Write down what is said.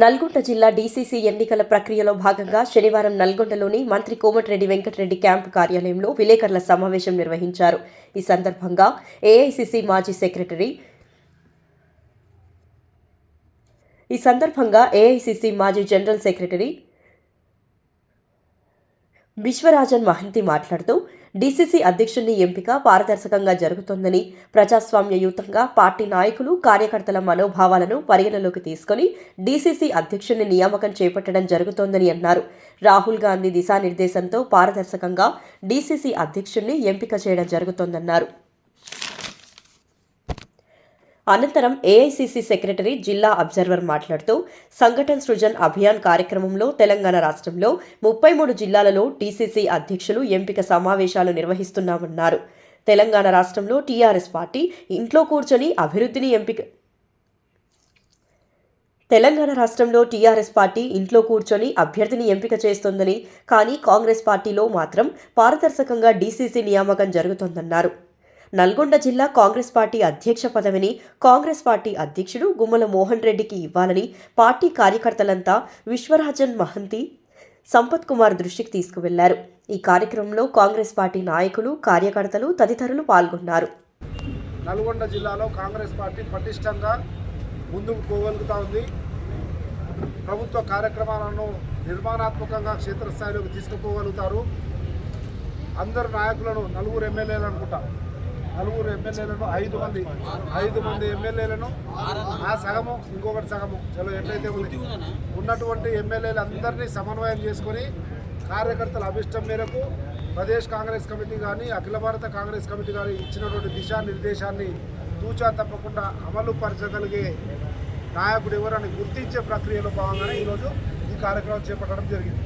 నల్గొండ జిల్లా డీసీసీ ఎన్నికల ప్రక్రియలో భాగంగా శనివారం నల్గొండలోని మంత్రి కోమటిరెడ్డి వెంకటరెడ్డి క్యాంపు కార్యాలయంలో విలేకరుల సమావేశం నిర్వహించారు. ఈ సందర్భంగా ఏఐసీసీ మాజీ జనరల్ సెక్రటరీ విశ్వరాజన్ మహంతి మాట్లాడుతూ డీసీసీ అధ్యక్షుని ఎంపిక పారదర్శకంగా జరుగుతోందని, ప్రజాస్వామ్యయుతంగా పార్టీ నాయకులు, కార్యకర్తల మనోభావాలను పరిగణలోకి తీసుకుని డీసీసీ అధ్యక్షుని నియామకం చేపట్టడం జరుగుతోందని అన్నారు. రాహుల్ గాంధీ దిశానిర్దేశంతో పారదర్శకంగా డీసీసీ అధ్యక్షుని ఎంపిక చేయడం జరుగుతోందన్నారు. అనంతరం ఏఐసీసీ సెక్రటరీ జిల్లా అబ్జర్వర్ మాట్లాడుతూ సంఘటన్ సృజన్ అభియాన్ కార్యక్రమంలో తెలంగాణ రాష్ట్రంలో 33 జిల్లాలలో డీసీసీ అధ్యక్షులు ఎంపిక సమావేశాలు నిర్వహిస్తున్నామన్నారు. తెలంగాణ రాష్ట్రంలో టీఆర్ఎస్ పార్టీ ఇంట్లో కూర్చొని అభ్యర్థిని ఎంపిక చేస్తోందని, కానీ కాంగ్రెస్ పార్టీలో మాత్రం పారదర్శకంగా డీసీసీ నియామకం జరుగుతోందన్నారు. నల్గొండ జిల్లా కాంగ్రెస్ పార్టీ అధ్యక్ష పదవిని కాంగ్రెస్ పార్టీ అధ్యక్షుడు గుమ్మల మోహన్ రెడ్డికి ఇవ్వాలని పార్టీ కార్యకర్తలంతా విశ్వరాజన్ మహంతి, సంపత్ కుమార్ దృష్టికి తీసుకువెళ్లారు. ఈ కార్యక్రమంలో కాంగ్రెస్ పార్టీ నాయకులు, కార్యకర్తలు తదితరులు పాల్గొన్నారు. నల్గొండ జిల్లాలో కాంగ్రెస్ పార్టీ పటిష్టంగా ముందుకు పోగలుగుతా ఉంది. ప్రభుత్వ కార్యక్రమాలను నిర్మాణాత్మకంగా క్షేత్రస్థాయిలోకి తీసుకుపోగలుగుతారు. అందరు నాయకులను నలుగురు ఎమ్మెల్యేలను 5 మంది ఎమ్మెల్యేలను ఆ సగము ఇంకొకటి సగము చలో ఎట్లయితే ఉన్నటువంటి ఎమ్మెల్యేలు అందరినీ సమన్వయం చేసుకొని కార్యకర్తల అభిష్టం మేరకు ప్రదేశ్ కాంగ్రెస్ కమిటీ కానీ, అఖిల భారత కాంగ్రెస్ కమిటీ కానీ ఇచ్చినటువంటి దిశానిర్దేశాన్ని తూచా తప్పకుండా అమలు పరచగలిగే నాయకుడు ఎవరని గుర్తించే ప్రక్రియలో భాగంగానే ఈరోజు ఈ కార్యక్రమం చేపట్టడం జరిగింది.